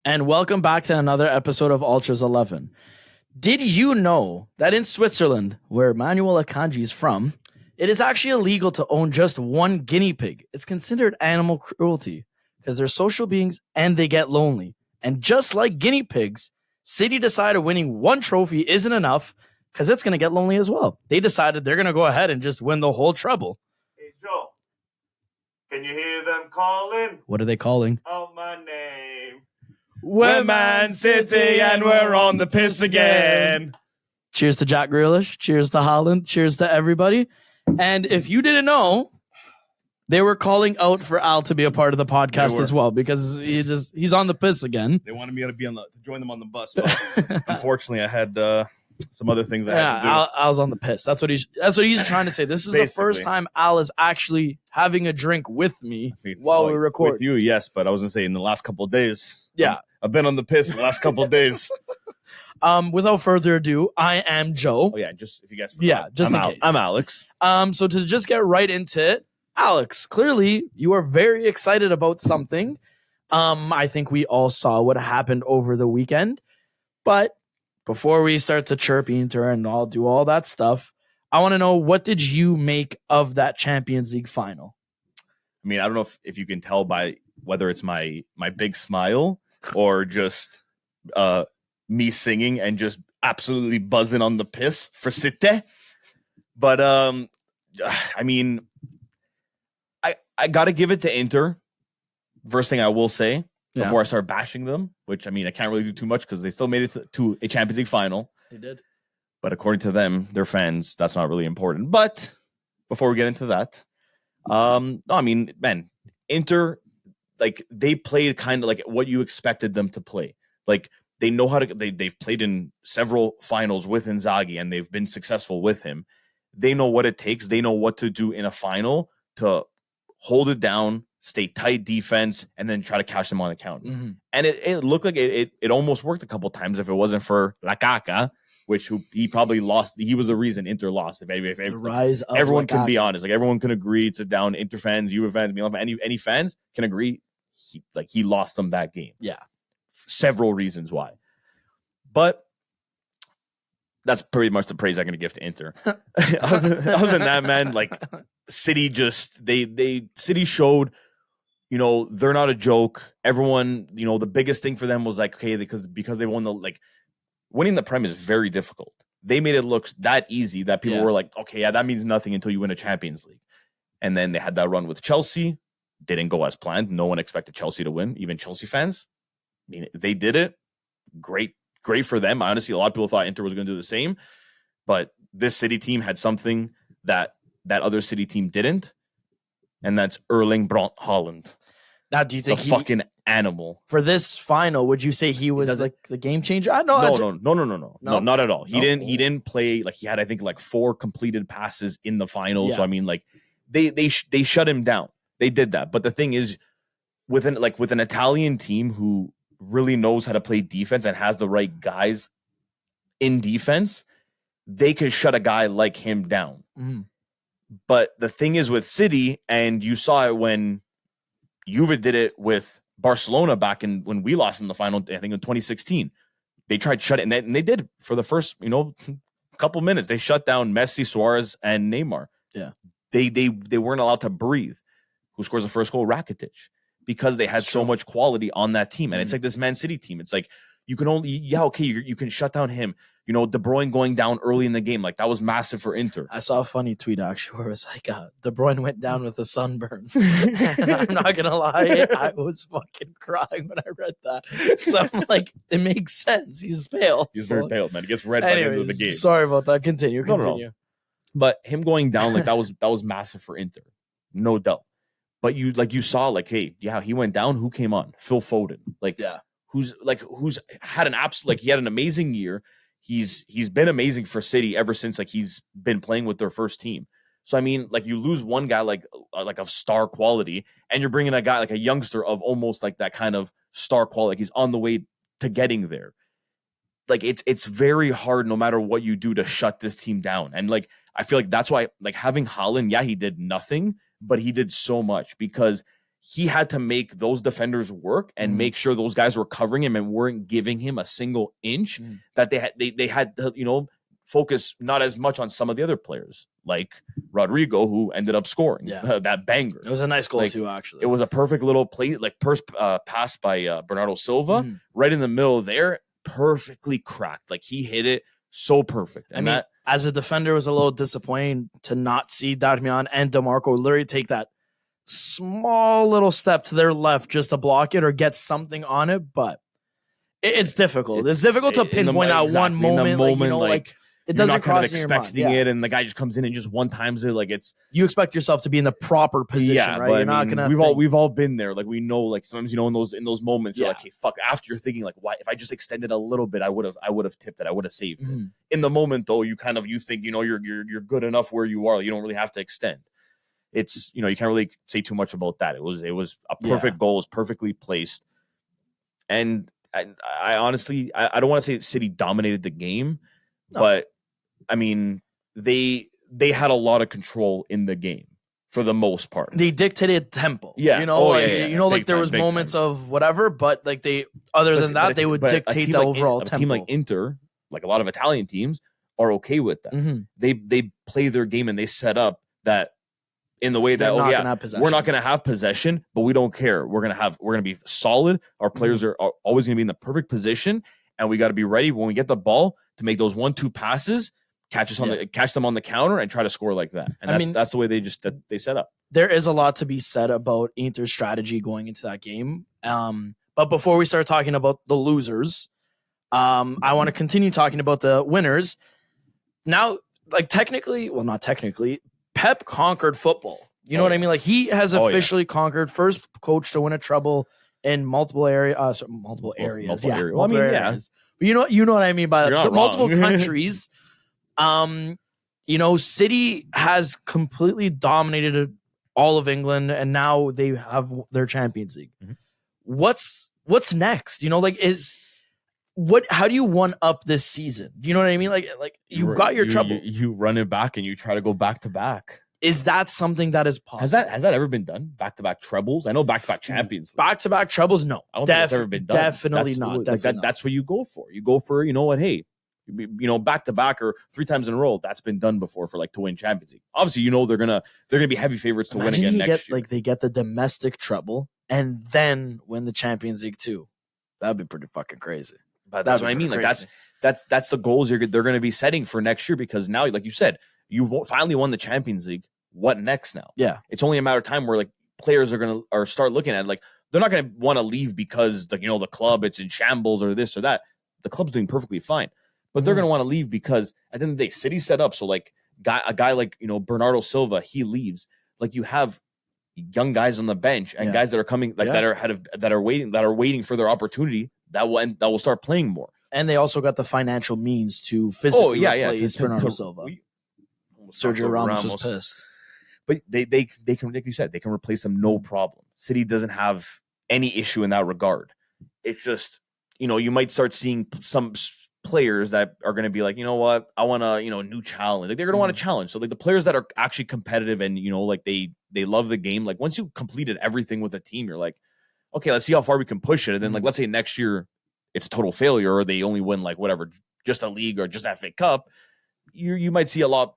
And welcome back to another episode of Ultras 11. Did you know that in Switzerland, where Manuel Akanji is from, it is actually illegal to own just one guinea pig? It's considered animal cruelty because they're social beings and they get lonely. And just like guinea pigs, City decided winning one trophy isn't enough because it's going to get lonely as well. They decided they're going to go ahead and just win the whole treble. Hey, Joe, can you hear them calling? What are they calling? Out my name. We're Man City and we're on the piss again. Cheers to Jack Grealish. Cheers to Haaland. Cheers to everybody. And if you didn't know, they were calling out for Al to be a part of the podcast as well because he's on the piss again. They wanted me to join them on the bus, but unfortunately, I had some other things I had to do. Al's on the piss. That's what he's trying to say. This is the first time Al is actually having a drink with me while we record. With you, yes, but I was gonna say in the last couple of days. Yeah. I've been on the piss the last couple of days. Without further ado, I am Joe. Oh yeah, just if you guys forgot. Just in case. I'm Alex. So to just get right into it, Alex, clearly you are very excited about something. I think we all saw what happened over the weekend. But before we start to chirp Inter and I'll do all that stuff, I want to know, what did you make of that Champions League final? I mean, I don't know if you can tell by whether it's my big smile or just me singing and just absolutely buzzing on the piss for City. But I mean, I gotta give it to Inter. First thing I will say before I start bashing them, which I mean I can't really do too much because they still made it to a Champions League final. They did. But according to them, their fans, that's not really important. But before we get into that, no, I mean, man, Inter, like they played kind of like what you expected them to play. Like they know how to. They've played in several finals with Inzaghi and they've been successful with him. They know what it takes. They know what to do in a final to hold it down, stay tight defense, and then try to catch them on the counter. Mm-hmm. And it looked like it almost worked a couple times if it wasn't for Lakaka, which he probably lost. He was the reason Inter lost. If the rise of everyone Lakaka can be honest, like everyone can agree, sit down, Inter fans, Juve fans, Milan fans, any fans can agree. He lost them that game. Yeah, several reasons why, but that's pretty much the praise I'm going to give to Inter. other than that, man, like City just City showed, you know, they're not a joke. Everyone, you know, the biggest thing for them was like, okay, because they won winning the Prem is very difficult. They made it look that easy that people were like, okay, yeah, that means nothing until you win a Champions League. And then they had that run with Chelsea. Didn't go as planned. No one expected Chelsea to win, even Chelsea fans. I mean, they did it. Great for them. Honestly, a lot of people thought Inter was going to do the same. But this City team had something that other City team didn't. And that's Erling Braut Haaland. Now, do you think fucking animal for this final? Would you say he was like the game changer? No, not at all. He didn't play. Like he had, I think, like 4 completed passes in the final. Yeah. So I mean, like they shut him down. They did that. But the thing is, with an Italian team who really knows how to play defense and has the right guys in defense, they could shut a guy like him down. Mm. But the thing is with City, and you saw it when Juve did it with Barcelona back when we lost in the final, I think in 2016. They tried to shut it, and they did for the first, couple minutes. They shut down Messi, Suarez, and Neymar. Yeah, they weren't allowed to breathe. Who scores the first goal? Rakitic, because they had so much quality on that team. And it's like this Man City team. It's like you can only, you can shut down him. De Bruyne going down early in the game, like that was massive for Inter. I saw a funny tweet actually where it was like, De Bruyne went down with a sunburn. And I'm not gonna lie, I was fucking crying when I read that. So I'm like, it makes sense. He's pale. He's very pale, man. He gets red by the end of the game. Sorry about that. Continue. No. But him going down, like that was massive for Inter, no doubt. But you saw, like, hey, yeah, he went down. Who came on? Phil Foden. Who's had an absolute, he had an amazing year. He's been amazing for City ever since he's been playing with their first team. So I mean, you lose one guy like of star quality, and you're bringing a guy like a youngster of almost like that kind of star quality. He's on the way to getting there. It's very hard no matter what you do to shut this team down. And I feel like that's why having Haaland, yeah, he did nothing, but he did so much because he had to make those defenders work and make sure those guys were covering him and weren't giving him a single inch. That they had to, you know, focus not as much on some of the other players like Rodrigo, who ended up scoring that banger. It was a nice goal too, actually. It was a perfect little play, like pass by Bernardo Silva right in the middle there, perfectly cracked. Like he hit it so perfect. And I mean, as a defender, it was a little disappointing to not see Darmian and DeMarco literally take that small little step to their left just to block it or get something on it, but it's difficult. It's difficult to pinpoint that one moment. Like, you know, like it doesn't cross your mind. Expecting it, and the guy just comes in and just one times it. Like you expect yourself to be in the proper position, right? You're not gonna. We've all been there. Like we know, like sometimes, you know, in those moments, you're like, hey, fuck. After you're thinking, like, why? If I just extended a little bit, I would have tipped it. I would have saved it. In the moment, though, you think, you know, you're good enough where you are. You don't really have to extend. It's, you know, you can't really say too much about that. It was a perfect goal. It was perfectly placed, and I honestly I don't want to say that City dominated the game, but I mean they had a lot of control in the game for the most part. They dictated tempo. Yeah, you know, you know, like there was moments of whatever, but like they they would dictate the overall tempo. A team like Inter, like a lot of Italian teams, are okay with that. They play their game and they set up that. In the way that we're not going to have possession, but we don't care. We're going to be solid. Our players are always going to be in the perfect position, and we got to be ready when we get the ball to make those 1-2 passes, catch them on the counter, and try to score like that. And that's the way they set up. There is a lot to be said about Inter's strategy going into that game. But before we start talking about the losers, I want to continue talking about the winners. Now, like not technically. Pep conquered football. You know what I mean? Like he has officially conquered, first coach to win a treble in multiple areas. Multiple areas. But you know what I mean by that. Multiple countries. You know, City has completely dominated all of England, and now they have their Champions League. What's next? You know, like how do you one up this season? Do you know what I mean? Like you got your trouble. You run it back and you try to go back to back. Is that something that is possible? Has that ever been done? Back to back trebles? I know back to back champions. Back to back trebles? No, I don't think it's ever been done. Definitely not. That's what you go for. You go for, you know what? Hey, you know, back to back or 3 times in a row. That's been done before for like to win Champions League. Obviously, you know they're gonna be heavy favorites to win again next year. Like they get the domestic treble and then win the Champions League too. That'd be pretty fucking crazy. But that's what I mean. Like that's the goals they're going to be setting for next year, because now, like you said, you've finally won the Champions League. What next now? Yeah, it's only a matter of time where like players are going to start looking at it, like they're not going to want to leave because the club it's in shambles or this or that. The club's doing perfectly fine, but they're going to want to leave because at the end of the day, City's set up so like a guy like, you know, Bernardo Silva, he leaves. Like you have young guys on the bench and guys that are coming that are waiting for their opportunity. That will start playing more. And they also got the financial means to physically replace Bernardo Silva. Sergio Ramos was pissed. But they can, like you said, they can replace them no problem. City doesn't have any issue in that regard. It's just, you know, you might start seeing some players that are going to be like, you know what, I want a, you know, new challenge. Like they're going to want a challenge. So like the players that are actually competitive and, you know, like they love the game. Like once you completed everything with a team, you're like, okay, let's see how far we can push it. And then, like, let's say next year it's a total failure or they only win, like, whatever, just a league or just FA Cup. You might see a lot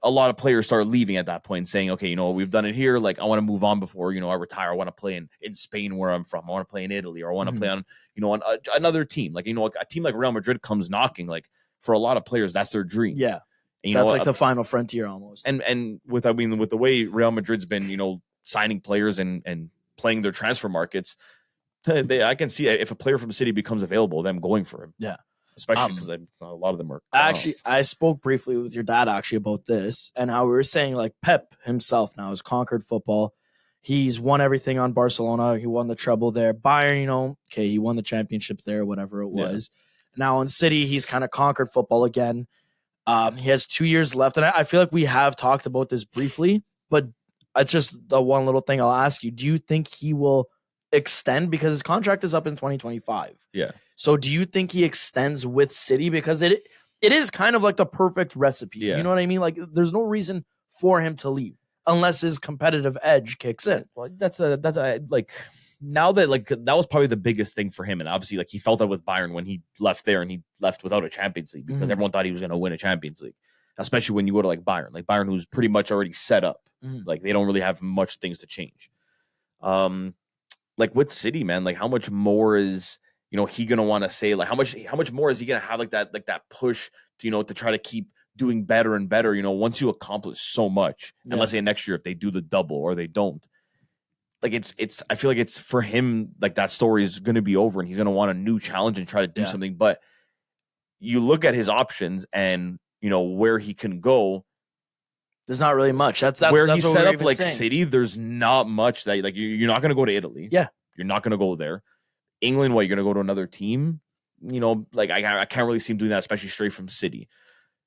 of players start leaving at that point, saying, okay, you know, we've done it here. Like, I want to move on before, you know, I retire. I want to play in Spain where I'm from. I want to play in Italy, or I want to play on, you know, on another team. Like, you know, a team like Real Madrid comes knocking. Like, for a lot of players, that's their dream. Yeah. And, that's like the final frontier almost. And with the way Real Madrid's been, you know, signing players and playing their transfer markets, I can see if a player from the City becomes available, them going for him. Yeah, especially because a lot of them are. Actually, I spoke briefly with your dad actually about this and how we were saying like Pep himself now has conquered football. He's won everything on Barcelona. He won the treble there. Bayern, you know, okay, he won the championship there, whatever it was. Now in City, he's kind of conquered football again. He has 2 years left, and I feel like we have talked about this briefly, but it's just the one little thing I'll ask you. Do you think he will extend, because his contract is up in 2025? Yeah. So do you think he extends with City, because it is kind of like the perfect recipe? Yeah. You know what I mean? Like there's no reason for him to leave. unless his competitive edge kicks in. Well, that's like now that like that was probably the biggest thing for him, and obviously like he felt that with Bayern when he left there and he left without a Champions League because everyone thought he was going to win a Champions League, especially when you go to like Bayern who's pretty much already set up, like they don't really have much things to change. Like with City, man, like how much more is he gonna want to say, like how much more is he gonna have like that push to to try to keep doing better and better, once you accomplish so much. And let's say next year if they do the double or they don't, like it's I feel like it's for him, like that story is going to be over and he's going to want a new challenge and try to do something. But you look at his options and where he can go, there's not really much. That's where that's he's what set we're up, even like saying. City, there's not much that like you're not going to go to Italy. Yeah, you're not going to go there. England, what, you're going to go to another team? Like I can't really see him doing that, especially straight from City.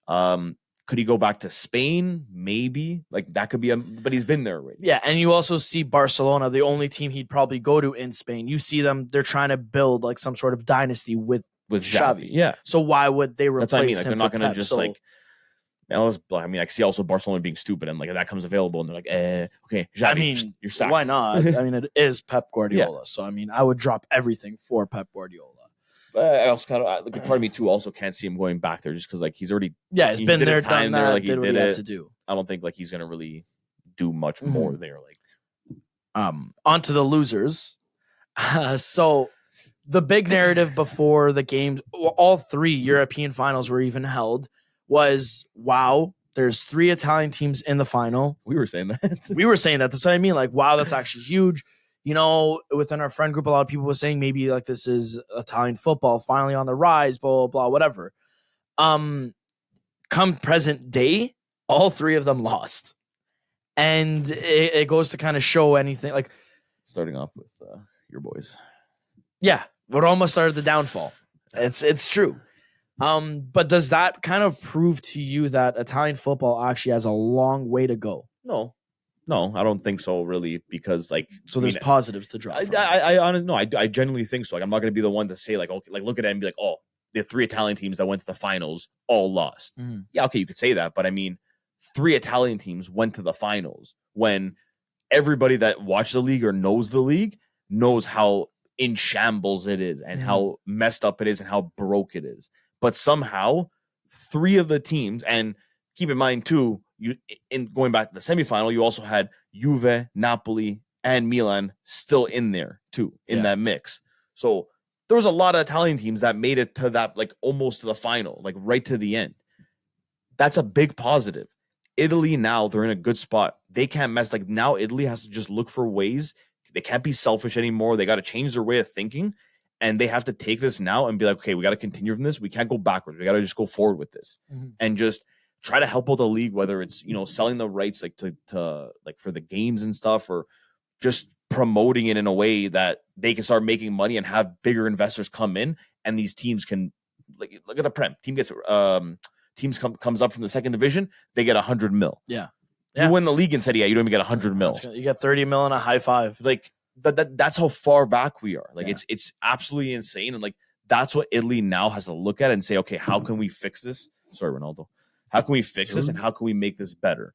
Could he go back to Spain? Maybe. Like that could be but he's been there already. Yeah, and you also see Barcelona, the only team he'd probably go to in Spain. You see them; they're trying to build like some sort of dynasty with Xavi. Yeah. So why would they replace That's what I mean. Like him? they're not for going to Pep? just So, like. I mean, I see also Barcelona being stupid and like that comes available and they're like, okay, Xavi, I mean, you're sacked. why not? I mean, it is Pep Guardiola, so I mean, I would drop everything for Pep Guardiola. I also kind of like part of me too also can't see him going back there just because like he's already he's been did there, his time done that, there, like he did what did he had it. to do. I don't think like he's gonna really do much more there. Like, onto the losers. So the big narrative before the games, all three European finals were even held, was wow, there's 3 Italian teams in the final. we were saying that. We were saying that. That's what I mean. Like, wow, that's actually huge. Within our friend group, a lot of people were saying maybe like this is Italian football finally on the rise, blah, blah, blah, whatever. Come present day, all 3 of them lost. And it goes to kind of show anything. Like, starting off with your boys. yeah, Roma started the downfall. It's true. But does that kind of prove to you that Italian football actually has a long way to go? No, I don't think so, really, because like there's positives to draw. I honestly no, I genuinely think so. Like I'm not going to be the one to say like, okay, like look at it and be like, oh, the 3 Italian teams that went to the finals all lost. Yeah, okay, you could say that, but I mean, 3 Italian teams went to the finals when everybody that watched the league or knows the league knows how in shambles it is and how messed up it is and how broke it is. But somehow 3 of the teams, and keep in mind too, in going back to the semifinal, you also had Juve, Napoli, and Milan still in there too, in that mix. So there was a lot of Italian teams that made it to that, like almost to the final, like right to the end. That's a big positive. Italy now, they're in a good spot. They can't mess. Like now Italy has to just look for ways. They can't be selfish anymore. They got to change their way of thinking. And they have to take this now and be like, okay, we got to continue from this. We can't go backwards. We got to just go forward with this and just try to help out the league, whether it's, selling the rights like to like for the games and stuff, or just promoting it in a way that they can start making money and have bigger investors come in. And these teams can like, look at the Prem team gets, teams comes up from the second division. They get 100 mil. Yeah. You win the league in Serie A, you don't even get 100 mil. You get 30 mil and a high five. Like, that's how far back we are. Like it's absolutely insane. And like that's what Italy now has to look at and say, okay, how can we fix this? Sorry, Ronaldo. How can we fix this and how can we make this better?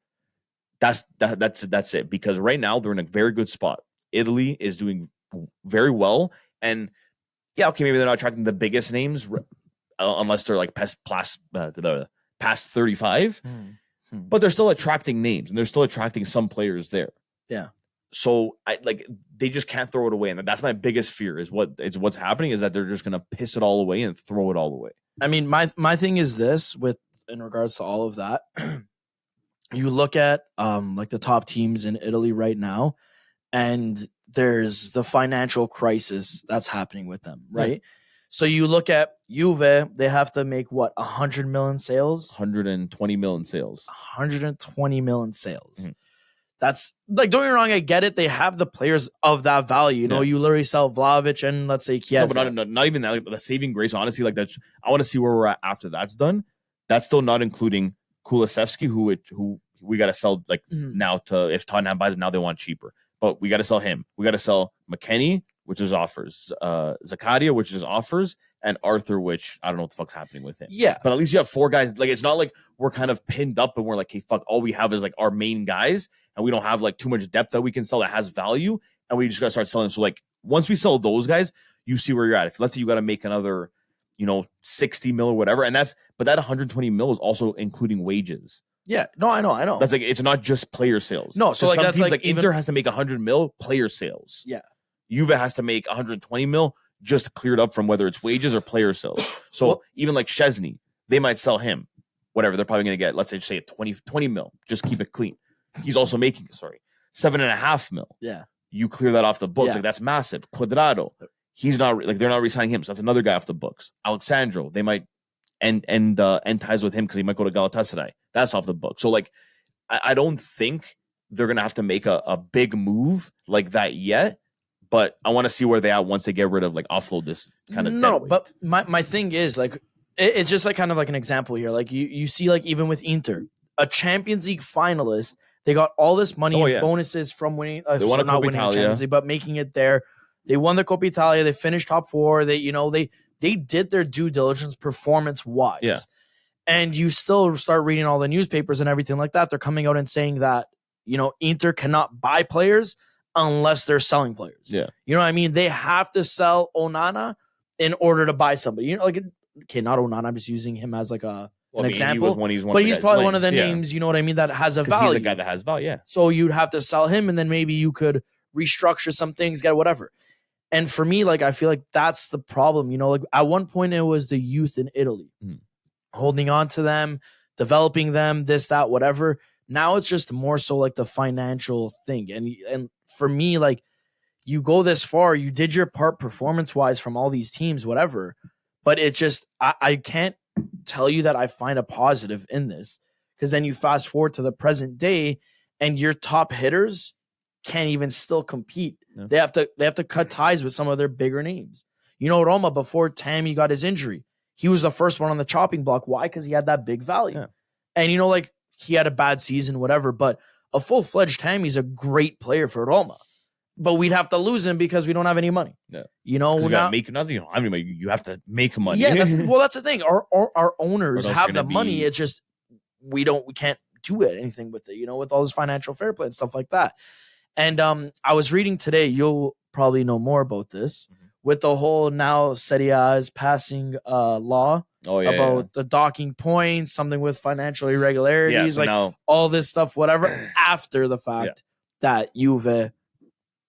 That's it. Because right now they're in a very good spot. Italy is doing very well. And yeah, okay, maybe they're not attracting the biggest names unless they're like past 35. But they're still attracting names and they're still attracting some players there. Yeah. So they just can't throw it away. And that's my biggest fear is what's happening is that they're just going to piss it all away and throw it all away. I mean, my thing is this in regards to all of that, you look at like the top teams in Italy right now, and there's the financial crisis that's happening with them, right? So you look at Juve, they have to make what, 100 million sales? 120 million sales. 120 million sales. That's like, don't get me wrong, I get it. They have the players of that value. You literally sell Vlahovic and let's say Chiesa. No, but not even that. Like, the saving grace, honestly, like that's. I want to see where we're at after that's done. That's still not including Kulusevski, who we got to sell like now to, if Tottenham buys him now, they want cheaper. But we got to sell him. We got to sell McKennie. which is offers, Zakaria, which is offers, and Arthur, which I don't know what the fuck's happening with him. Yeah. But at least you have 4 guys. Like, it's not like we're kind of pinned up and we're like, hey, fuck, all we have is like our main guys, and we don't have like too much depth that we can sell that has value, and we just gotta start selling. So like once we sell those guys, you see where you're at. If let's say you gotta make another, 60 mil or whatever, but that 120 mil is also including wages. Yeah. No, I know. That's like, it's not just player sales. No, so For like some that's teams, like Inter has to make 100 mil player sales. Yeah. Juve has to make 120 mil just cleared up from whether it's wages or player sales. So Well- even like Szczesny, they might sell him, whatever. They're probably going to get, let's say 20 mil. Just keep it clean. He's also making, 7.5 mil. Yeah. You clear that off the books. Yeah. Like, that's massive. Cuadrado, he's not like, they're not re-signing him. So that's another guy off the books. Alexandro, they might end ties with him because he might go to Galatasaray. That's off the book. So like, I don't think they're going to have to make a big move like that yet. But I want to see where they are once they get rid of, like, offload this kind of dead weight. But my thing is, like, it's just like kind of like an example here. Like you see, like, even with Inter, a Champions League finalist, they got all this money and bonuses from winning. They won not winning the Champions League, but making it there. They won the Coppa Italia. They finished top 4. They did their due diligence performance wise. Yeah. And you still start reading all the newspapers and everything like that. They're coming out and saying that, Inter cannot buy players unless they're selling players. Yeah. You know what I mean? They have to sell Onana in order to buy somebody. Okay, not Onana. I'm just using him as like an example. He's probably one of the names, you know what I mean, that has a value. He's a guy that has value, yeah. So you'd have to sell him, and then maybe you could restructure some things, get whatever. And for me, like, I feel like that's the problem. Like, at one point it was the youth in Italy, holding on to them, developing them, this, that, whatever. Now it's just more so like the financial thing. And for me, like, you go this far, you did your part performance-wise from all these teams, whatever. But it's just, I can't tell you that I find a positive in this. Because then you fast forward to the present day, and your top hitters can't even still compete. Yeah. They have to cut ties with some of their bigger names. Roma, before Tammy got his injury, he was the first one on the chopping block. Why? Because he had that big value. Yeah. And, like, he had a bad season, whatever. But a full-fledged Tammy's a great player for Roma. But we'd have to lose him because we don't have any money. Yeah. You gotta make nothing. You have to make money. Yeah, that's the thing. Our owners have the money. Be... It's just we can't do anything with it, with all this financial fair play and stuff like that. And I was reading today, you'll probably know more about this, with the whole now Serie A is passing law about the docking points, something with financial irregularities, so now, all this stuff, whatever, after the fact that Juve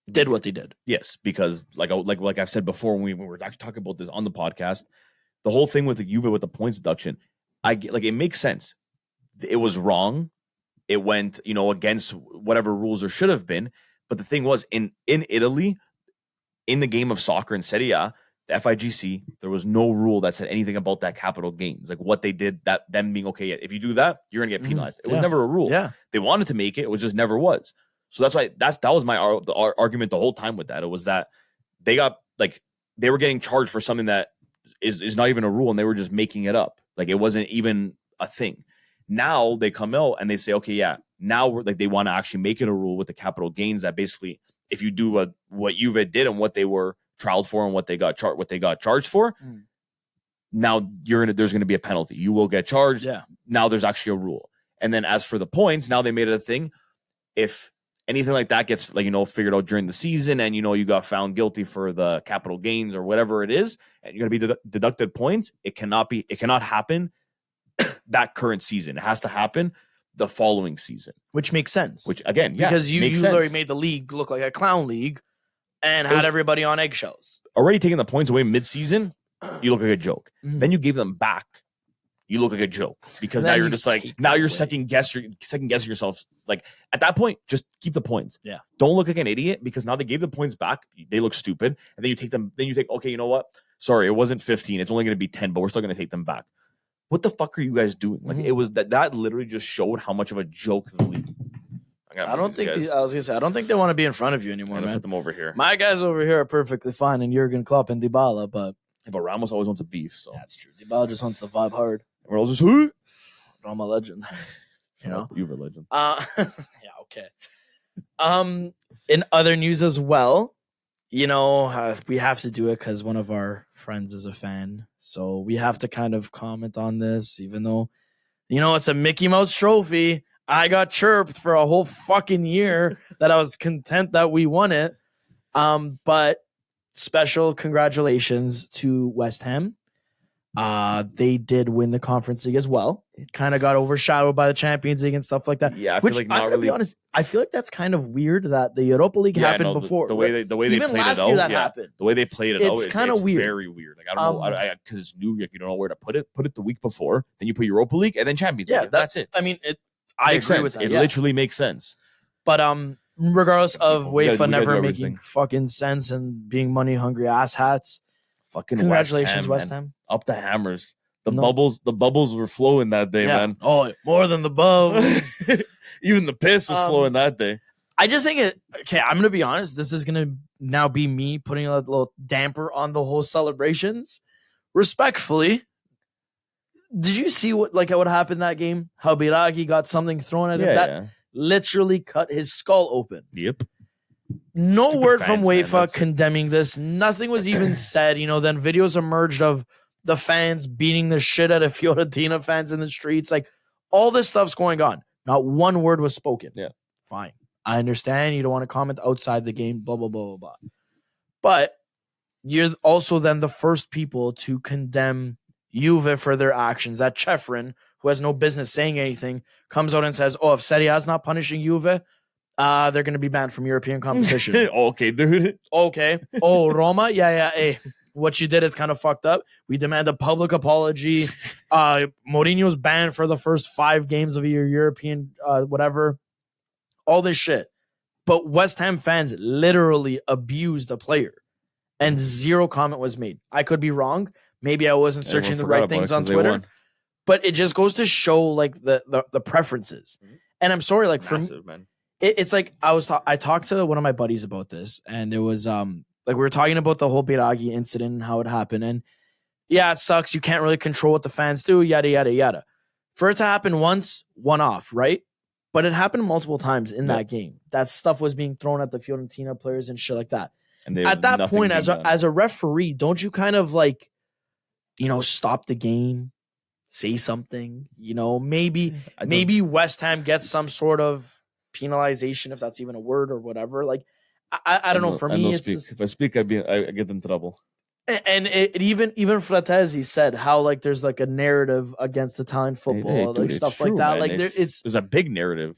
did what they did. Yes, because like I've said before, when we were actually talking about this on the podcast, the whole thing with the Juve with the points deduction, it makes sense. It was wrong. It went, against whatever rules there should have been. But the thing was, in Italy, in the game of soccer in Serie A, the FIGC, there was no rule that said anything about that capital gains, like what they did, that them being okay. If you do that, you're gonna get penalized. It was never a rule. Yeah, they wanted to make it. It was just never was. So that's why that was my argument the whole time with that. It was that they were getting charged for something that is not even a rule, and they were just making it up. Like, it wasn't even a thing. Now they come out and they say, okay, yeah, now they want to actually make it a rule with the capital gains that basically, if you do what Juve did and what they were trialed for and what they got charged for, now there's going to be a penalty. You will get charged. Yeah. Now there's actually a rule. And then as for the points, now they made it a thing. If anything like that gets figured out during the season, and you got found guilty for the capital gains or whatever it is, and you're going to be deducted points, it cannot happen that current season. It has to happen the following season, which makes sense. Which again, because you literally made the league look like a clown league and had everybody on eggshells. Already taking the points away mid-season, you look like a joke. Then you gave them back, you look like a joke, because now you're just like, now you're second guessing yourself. Like, at that point, just keep the points. Yeah. Don't look like an idiot, because now they gave the points back. They look stupid. And then you take them, okay, you know what? Sorry, it wasn't 15. It's only going to be 10, but we're still going to take them back. What the fuck are you guys doing? Like, it was that literally just showed how much of a joke the league. I don't think they want to be in front of you anymore, man. Put them over here. My guys over here are perfectly fine, and Jurgen Klopp and Dybala, but Ramos always wants a beef. So that's true. Dybala just wants to vibe hard. We're all just who? I'm a legend. You're a legend. Yeah, okay. In other news as well, we have to do it because one of our friends is a fan. So we have to kind of comment on this, even though, it's a Mickey Mouse trophy. I got chirped for a whole fucking year that I was content that we won it. But special congratulations to West Ham. They did win the Conference League as well. It kind of got overshadowed by the Champions League and stuff like that. Yeah, I feel like I'm gonna be honest, I feel like that's kind of weird that the Europa League happened before. The way they Even played last it year out, that yeah, happened. the way they played it out, It's kind of weird. Very weird. Like I don't know, because it's new. Like you don't know where to put it. Put it the week before, then you put Europa League and then Champions League. That's it. I mean, I agree with that. It literally makes sense. But regardless of UEFA we never do making everything. fucking sense and being money hungry asshats, Fucking congratulations, West Ham. Man. Up the hammers. The No. bubbles were flowing that day, man. Oh, more than the bubbles. Even the piss was flowing that day. I just think I'm going to be honest. This is going to now be me putting a little damper on the whole celebrations. Respectfully, did you see what happened that game? How Biragi got something thrown at him that literally cut his skull open. Yep. No Stupid word fans, from UEFA man, condemning this. Nothing was even said. Then videos emerged of the fans beating the shit out of Fiorentina fans in the streets. Like, all this stuff's going on. Not one word was spoken. Yeah. Fine. I understand you don't want to comment outside the game, blah, blah, blah, blah, blah. But you're also then the first people to condemn Juve for their actions. That Chefrin, who has no business saying anything, comes out and says, if Serie A's not punishing Juve, they're going to be banned from European competition. Okay, dude. Okay. Oh, Roma? Yeah. Hey, what you did is kind of fucked up. We demand a public apology. Mourinho's banned for the first 5 games of your European whatever. All this shit. But West Ham fans literally abused a player. And 0 comment was made. I could be wrong. Maybe I wasn't searching the right things on Twitter. But it just goes to show the preferences. Mm-hmm. And I'm sorry, Massive, man. It's like I talked to one of my buddies about this, and it was we were talking about the whole Biragi incident and how it happened. And yeah, it sucks. You can't really control what the fans do, yada, yada, yada. For it to happen once, one off, right? But it happened multiple times in that game. That stuff was being thrown at the Fiorentina players and shit like that. And at that point, as a referee, don't you kind of stop the game, say something? Maybe West Ham gets some sort of penalization, if that's even a word or whatever. I don't know. For me, it's just, if I speak, I get in trouble. And even Fratesi said how there's a narrative against Italian football, dude, stuff true, like that. Man. There's a big narrative.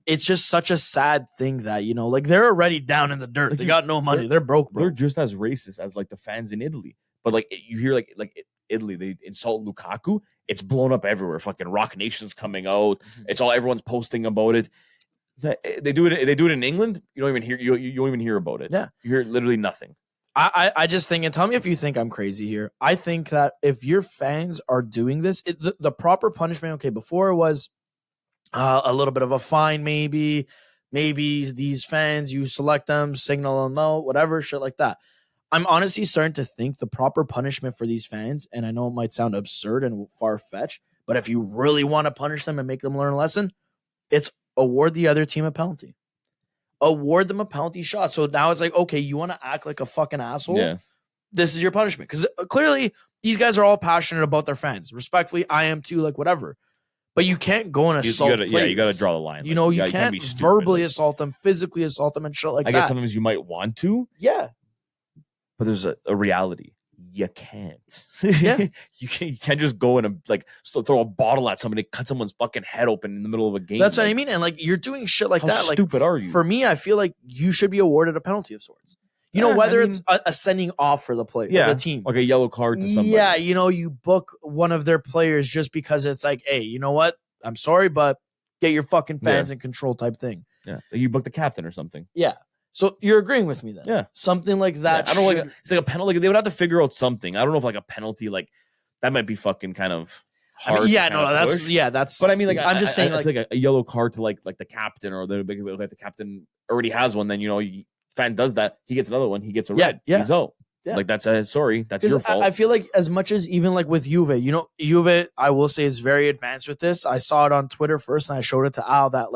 It's just such a sad thing that they're already down in the dirt. They got no money. They're broke, bro. They're just as racist as the fans in Italy. But you hear Italy, they insult Lukaku. It's blown up everywhere. Fucking Rock Nation's coming out. It's everyone's posting about it. They do it in England. You don't even hear you don't even hear about it. Yeah, you hear literally nothing. I just think, and tell me if you think I'm crazy here. I think that if your fans are doing this, the proper punishment. Okay, before it was a little bit of a fine, maybe these fans, you select them, signal them out, whatever shit like that. I'm honestly starting to think the proper punishment for these fans, and I know it might sound absurd and far-fetched, but if you really want to punish them and make them learn a lesson, it's award the other team a penalty. Award them a penalty shot. So now it's okay, you want to act like a fucking asshole? Yeah. This is your punishment. Because clearly, these guys are all passionate about their fans. Respectfully, I am too, whatever. But you can't go and assault players. Yeah, you got to draw the line. You can't verbally assault them, physically assault them, and shit like that. I guess sometimes you might want to. Yeah. But there's a reality. You can't. Yeah. you can't just go and throw a bottle at somebody, cut someone's fucking head open in the middle of a game. That's what I mean. And you're doing shit like how that. Stupid are you? For me, I feel like you should be awarded a penalty of sorts. Whether it's a sending off for the player, the team, like a yellow card to somebody. Yeah, you book one of their players just because it's hey, you know what? I'm sorry, but get your fucking fans in control type thing. Yeah, you book the captain or something. Yeah. So you're agreeing with me then? Yeah, something like that. Yeah, I don't it's like a penalty. They would have to figure out something. I don't know if a penalty that might be fucking kind of hard. That's. But I mean, I'm just saying, a yellow card to the captain or the captain already has one. Then fan does that, he gets another one. He gets a red. Yeah, he's out. Yeah. That's sorry, that's your fault. I feel like as much as even with Juve, Juve, I will say is very advanced with this. I saw it on Twitter first, and I showed it to Al that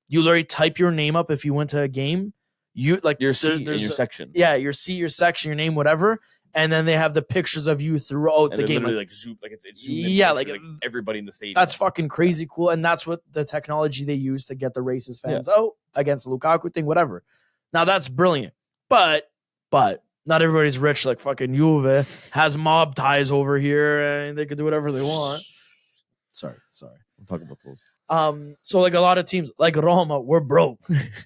you literally type your name up if you went to a game. You like Your seat in there's your section. yeah, your seat, your section, your name, whatever, and then they have the pictures of you throughout And the they game. literally Like, like zoom, like it's zoomed in yeah, pictures, like everybody in the stadium. that's fucking crazy cool, and that's what the technology they use to get the racist fans out against the Lukaku thing, whatever. Now that's brilliant, but not everybody's rich like fucking Juve has mob ties over here, and they can do whatever they want. Sorry. I'm talking about those. So like a lot of teams, like Roma, we're broke.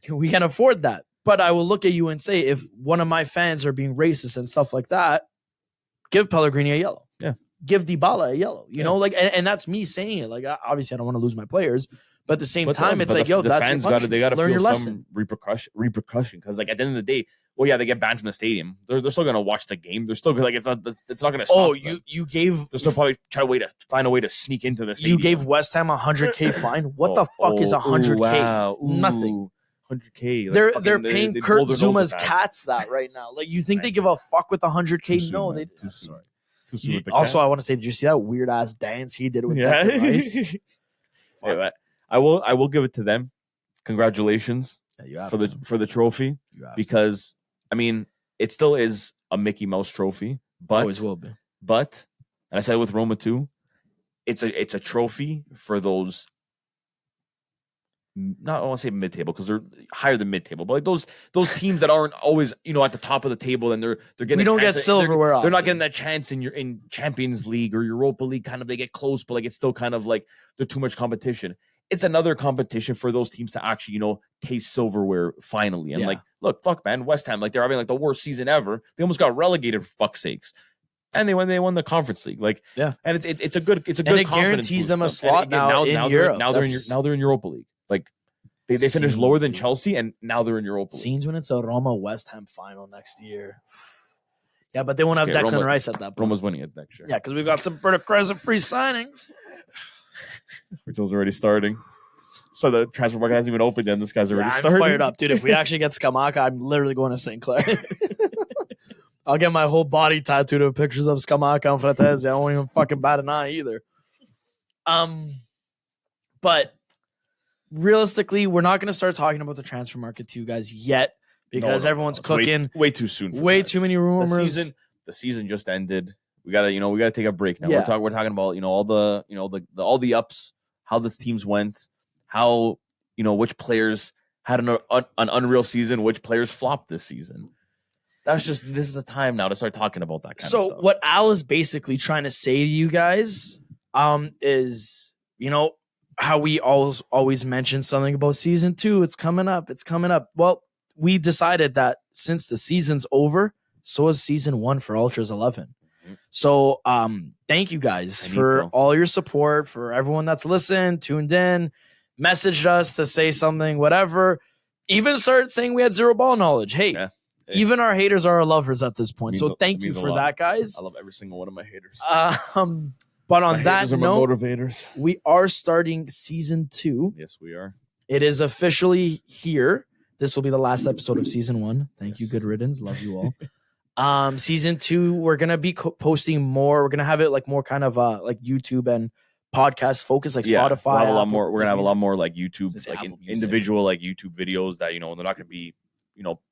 We can afford that. But I will look at you and say, if one of my fans are being racist and stuff like that, give Pellegrini a yellow. Yeah. Give Dybala a yellow. You know, like, and that's me saying it. Like, obviously, I don't want to lose my players, but at the same time, it's like, yo, the that's fans your punishment. they got to learn feel your some lesson. repercussion because like at the end of the day, well, yeah, they get banned from the stadium. They're still gonna watch the game. They're still gonna, like it's not gonna stop. Oh, them. you gave. They're still probably trying to find a way to sneak into the stadium. You gave West Ham $100K fine. What the fuck is $100K? Wow. Nothing. 100K. Like they're paying they Kurt pulled their nose Zuma's with that. cats that right now. Like you think they give a fuck with $100K? No, they. Too soon. Sorry. Too soon with the Also, cats. I want to say, did you see that weird ass dance he did with Yeah. Declan Rice? Anyway, I will give it to them. Congratulations Yeah, you have for the trophy because I mean it still is a Mickey Mouse trophy, but always will be. But and I said it with Roma too, it's a trophy for those. Not I want to say mid table because they're higher than mid table, but like those teams that aren't always at the top of the table and they're getting. We don't get silverware. They're not getting that chance in Champions League or Europa League. Kind of they get close, but like it's still kind of like they're too much competition. It's another competition for those teams to actually taste silverware finally. And like, look, fuck man, West Ham, like they're having like the worst season ever. They almost got relegated for fuck's sakes. And they won the Conference League, like and it's a good and it guarantees them a slot now in Europe. Now they're in Europa League. Like they finished lower than Chelsea, and now they're in Europa League. Scenes when it's a Roma West Ham final next year. Yeah, but they won't have Declan Rice at that point. Roma's winning it next year. Yeah, because we've got some pretty crazy free signings. Rachel's already starting. So the transfer market hasn't even opened yet. This guy's already starting. I'm fired up, dude. If we actually get Scamacca, I'm literally going to St. Clair. I'll get my whole body tattooed of pictures of Scamacca and Fratesi. I won't even fucking bat an eye either. But realistically, we're not going to start talking about the transfer market to you guys yet because everyone's cooking. Way too soon. Way too many rumors. The season just ended. We gotta take a break now. We're talking about all the ups, how the teams went, how which players had an unreal season, which players flopped this season. This is the time now to start talking about that kind of stuff. So what Al is basically trying to say to you guys is how we always mention something about season 2. It's coming up. Well, we decided that since the season's over, so is season 1 for Ultras 11. So thank you guys for all your support, for everyone that's listened, tuned in, messaged us to say something, whatever. Even started saying we had zero ball knowledge. Hey, even our haters are our lovers at this point. So thank you for that, guys. I love every single one of my haters. But on that note, motivators. We are starting season 2. Yes, we are. It is officially here. This will be the last episode of season 1. Thank you. Good riddance. Love you all. Season 2, we're gonna be posting more. We're gonna have it like more kind of like YouTube and podcast focus, like Spotify. We'll have a lot more. We're gonna have a lot more like YouTube, like individual like YouTube videos that they're not gonna be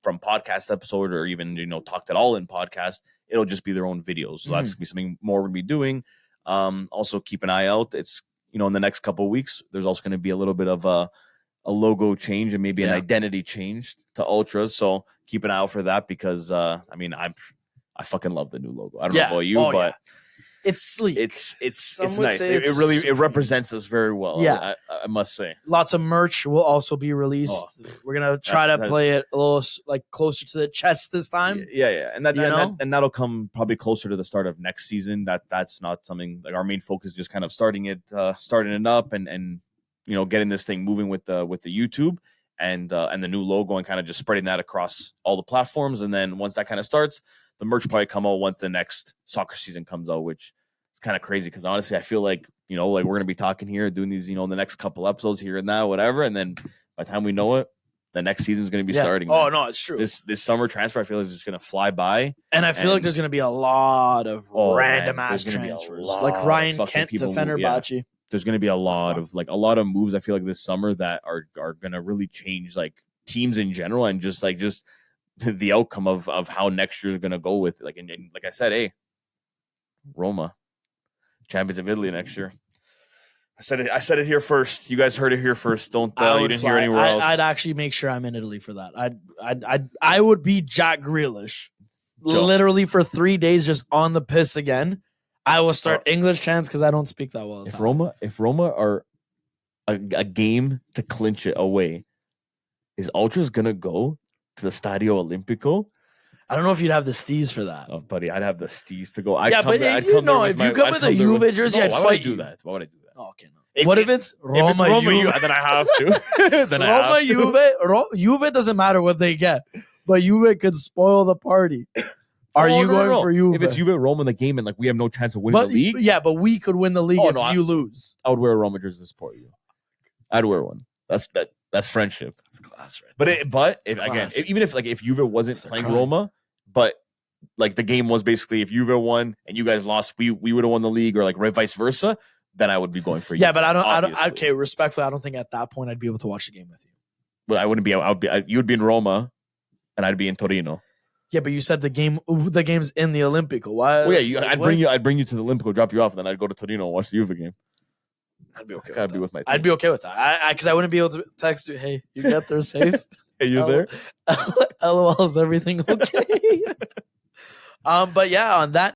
from podcast episode or even talked at all in podcast. It'll just be their own videos. So that's gonna be something more we'll be doing. Also keep an eye out. It's in the next couple of weeks. There's also gonna be a little bit of a logo change and maybe an identity change to Ultras. So keep an eye out for that because I I fucking love the new logo. I don't know about you, but it's sleek. It's nice. It really represents us very well. Yeah, I must say. Lots of merch will also be released. We're gonna try to play it a little like closer to the chest this time. Yeah, and that'll come probably closer to the start of next season. That's not something like our main focus is just kind of starting it up and getting this thing moving with the YouTube and the new logo and kind of just spreading that across all the platforms. And then once that kind of starts, the merch probably come out once the next soccer season comes out, which is kind of crazy because honestly, I feel like we're gonna be talking here, doing these the next couple episodes here and now, whatever, and then by the time we know it, the next season is going to be starting. Oh no, it's true. This summer transfer, I feel like is just going to fly by, and I feel like there's going to be a lot of random ass transfers, like Ryan Kent to Fenerbahce. There's going to be a lot of moves. I feel like this summer that are going to really change like teams in general and just the outcome of how next year is gonna go with like and like I said, hey, Roma, champions of Italy next year. I said it here first. You guys heard it here first. Don't you didn't hear anywhere else. I'd actually make sure I'm in Italy for that. I would be Jack Grealish, literally for 3 days just on the piss again. I will start English chants because I don't speak that well. If Roma are a game to clinch it away, is Ultras gonna go to the Stadio Olimpico? I don't know if you'd have the steez for that. Oh, buddy, I'd have the steez to go. If you come with a Juve jersey, I'd fight you. Why would I do that? Oh, okay, no. What if it's Roma? If it's Roma, Juve? then I have to. Then Roma, Juve doesn't matter what they get, but Juve could spoil the party. Are you going for Juve? If it's Juve Roma in the game and like we have no chance of winning the league, yeah, but we could win the league if you lose. I would wear a Roma jersey to support you. I'd wear one. That's friendship. That's class, right? Even if Juve wasn't playing Roma, but like the game was basically if Juve won and you guys lost, we would have won the league or like vice versa. Then I would be going for you. Yeah, but I don't. Okay, respectfully, I don't think at that point I'd be able to watch the game with you. But I wouldn't be. You would be in Roma, and I'd be in Torino. Yeah, but you said the game's in the Olimpico. Why? Well, yeah, I'd bring you to the Olimpico, drop you off, and then I'd go to Torino and watch the Juve game. I'd be okay. I'd be with my team. I'd be okay with that. Because I wouldn't be able to text you. Hey, you get there safe? Hey, you there? LOL, is everything okay? But yeah, on that